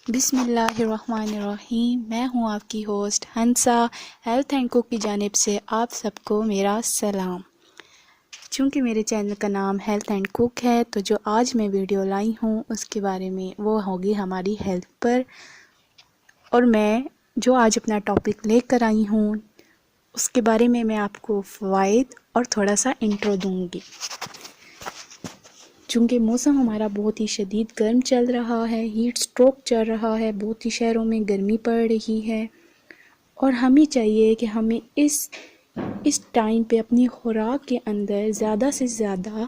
بسم اللہ الرحمن الرحیم۔ میں ہوں آپ کی ہوسٹ ہنسا۔ ہیلتھ اینڈ کوک کی جانب سے آپ سب کو میرا سلام۔ چونکہ میرے چینل کا نام ہیلتھ اینڈ کوک ہے تو جو آج میں ویڈیو لائی ہوں اس کے بارے میں وہ ہوگی ہماری ہیلتھ پر، اور میں جو آج اپنا ٹاپک لے کر آئی ہوں اس کے بارے میں آپ کو فوائد اور تھوڑا سا انٹرو دوں گی۔ چونکہ موسم ہمارا بہت ہی شدید گرم چل رہا ہے، ہیٹ سٹروک چل رہا ہے، بہت ہی شہروں میں گرمی پڑ رہی ہے، اور ہمیں چاہیے کہ ہمیں اس ٹائم پہ اپنی خوراک کے اندر زیادہ سے زیادہ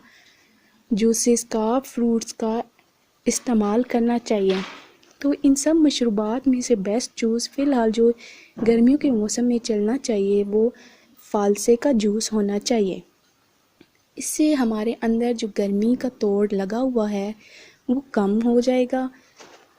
جوسز کا، فروٹس کا استعمال کرنا چاہیے۔ تو ان سب مشروبات میں سے بیسٹ جوس فی الحال جو گرمیوں کے موسم میں چلنا چاہیے وہ فالسے کا جوس ہونا چاہیے۔ اس سے ہمارے اندر جو گرمی کا توڑ لگا ہوا ہے وہ کم ہو جائے گا۔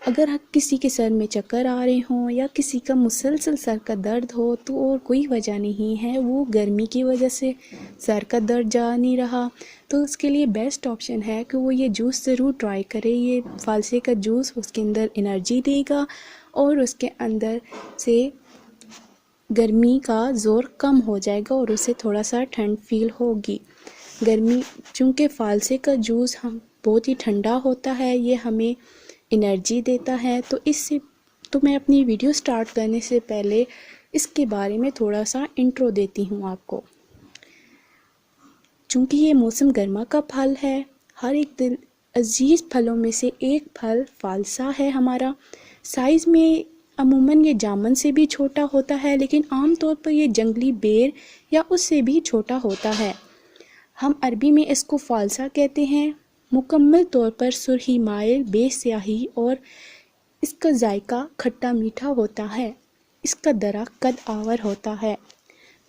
اگر کسی کے سر میں چکر آ رہے ہوں یا کسی کا مسلسل سر کا درد ہو تو اور کوئی وجہ نہیں ہے، وہ گرمی کی وجہ سے سر کا درد جا نہیں رہا، تو اس کے لیے بیسٹ آپشن ہے کہ وہ یہ جوس ضرور ٹرائی کرے۔ یہ فالسے کا جوس اس کے اندر انرجی دے گا اور اس کے اندر سے گرمی کا زور کم ہو جائے گا اور اسے تھوڑا سا ٹھنڈ فیل ہوگی۔ گرمی چونکہ فالسے کا جوس بہت ہی ٹھنڈا ہوتا ہے، یہ ہمیں انرجی دیتا ہے، تو میں اپنی ویڈیو سٹارٹ کرنے سے پہلے اس کے بارے میں تھوڑا سا انٹرو دیتی ہوں آپ کو۔ چونکہ یہ موسم گرما کا پھل ہے، ہر ایک دل عزیز پھلوں میں سے ایک پھل فالسا ہے ہمارا۔ سائز میں عموماً یہ جامن سے بھی چھوٹا ہوتا ہے، لیکن عام طور پر یہ جنگلی بیر یا اس سے بھی چھوٹا ہوتا ہے۔ ہم عربی میں اس کو فالسا کہتے ہیں۔ مکمل طور پر سرخی مائل بے سیاہی اور اس کا ذائقہ کھٹا میٹھا ہوتا ہے۔ اس کا درخت قد آور ہوتا ہے۔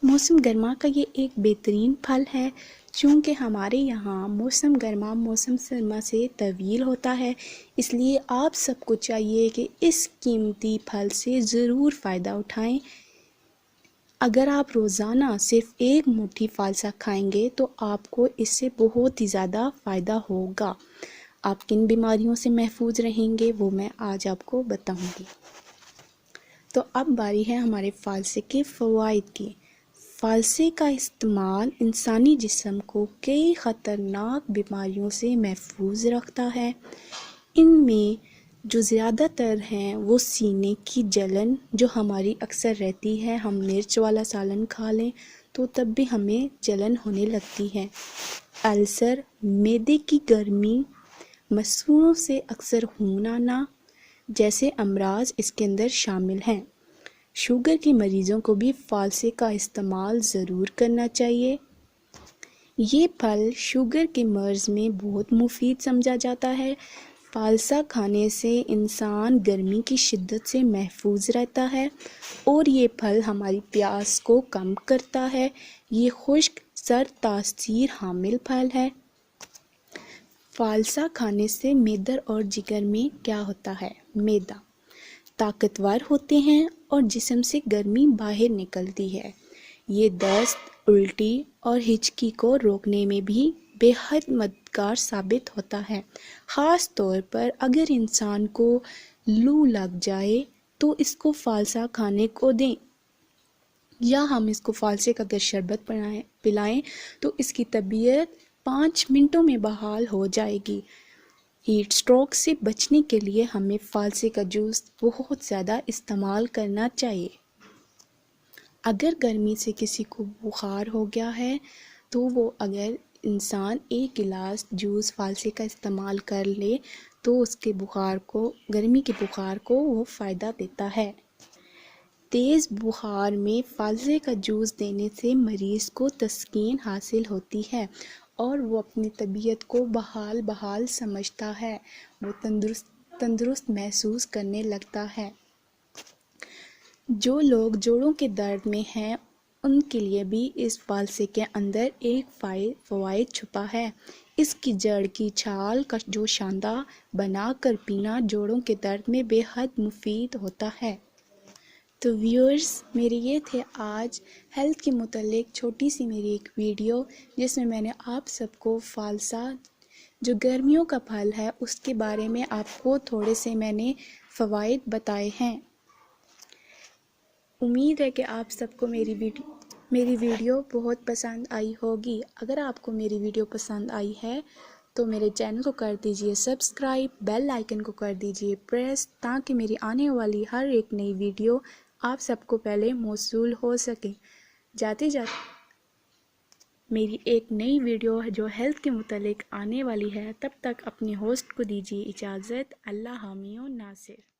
موسم گرما کا یہ ایک بہترین پھل ہے، چونکہ ہمارے یہاں موسم گرما موسم سرما سے طویل ہوتا ہے، اس لیے آپ سب کو چاہیے کہ اس قیمتی پھل سے ضرور فائدہ اٹھائیں۔ اگر آپ روزانہ صرف ایک مٹھی فالسا کھائیں گے تو آپ کو اس سے بہت ہی زیادہ فائدہ ہوگا۔ آپ کن بیماریوں سے محفوظ رہیں گے وہ میں آج آپ کو بتاؤں گی۔ تو اب باری ہے ہمارے فالسے کے فوائد کی۔ فالسے کا استعمال انسانی جسم کو کئی خطرناک بیماریوں سے محفوظ رکھتا ہے۔ ان میں جو زیادہ تر ہیں وہ سینے کی جلن جو ہماری اکثر رہتی ہے، ہم مرچ والا سالن کھا لیں تو تب بھی ہمیں جلن ہونے لگتی ہے۔ السر، معدے کی گرمی، مسوڑوں سے اکثر خون آنا جیسے امراض اس کے اندر شامل ہیں۔ شوگر کے مریضوں کو بھی فالسے کا استعمال ضرور کرنا چاہیے۔ یہ پھل شوگر کے مرض میں بہت مفید سمجھا جاتا ہے۔ فالسا کھانے سے انسان گرمی کی شدت سے محفوظ رہتا ہے اور یہ پھل ہماری پیاس کو کم کرتا ہے۔ یہ خشک سرد تاثیر حامل پھل ہے۔ فالسا کھانے سے معدہ اور جگر میں کیا ہوتا ہے؟ معدہ طاقتور ہوتے ہیں اور جسم سے گرمی باہر نکلتی ہے۔ یہ دست، الٹی اور ہچکی کو روکنے میں بھی بے حد مددگار ثابت ہوتا ہے۔ خاص طور پر اگر انسان کو لو لگ جائے تو اس کو فالسا کھانے کو دیں، یا ہم اس کو فالسے کا اگر شربت پلائیں تو اس کی طبیعت 5 منٹوں میں بحال ہو جائے گی۔ ہیٹ سٹروک سے بچنے کے لیے ہمیں فالسے کا جوس بہت زیادہ استعمال کرنا چاہیے۔ اگر گرمی سے کسی کو بخار ہو گیا ہے تو وہ اگر انسان 1 گلاس جوس فالسے کا استعمال کر لے تو اس کے گرمی کے بخار کو وہ فائدہ دیتا ہے۔ تیز بخار میں فالسے کا جوس دینے سے مریض کو تسکین حاصل ہوتی ہے اور وہ اپنی طبیعت کو بحال سمجھتا ہے، وہ تندرست محسوس کرنے لگتا ہے۔ جو لوگ جوڑوں کے درد میں ہیں ان کے لیے بھی اس فالسے کے اندر ایک فوائد چھپا ہے۔ اس کی جڑ کی چھال کا جو شاندہ بنا کر پینا جوڑوں کے درد میں بے حد مفید ہوتا ہے۔ تو ویورز، میرے یہ تھے آج ہیلتھ کے متعلق چھوٹی سی میری ایک ویڈیو، جس میں نے آپ سب کو فالسا جو گرمیوں کا پھل ہے اس کے بارے میں آپ کو تھوڑے سے میں نے فوائد بتائے ہیں۔ امید ہے کہ آپ سب کو میری ویڈیو بہت پسند آئی ہوگی۔ اگر آپ کو میری ویڈیو پسند آئی ہے تو میرے چینل کو کر دیجئے سبسکرائب، بیل آئیکن کو کر دیجئے پریس، تاکہ میری آنے والی ہر ایک نئی ویڈیو آپ سب کو پہلے موصول ہو سکے۔ جاتے میری ایک نئی ویڈیو جو ہیلتھ کے متعلق آنے والی ہے، تب تک اپنے ہوسٹ کو دیجیے اجازت۔ اللہ حامی و ناصر۔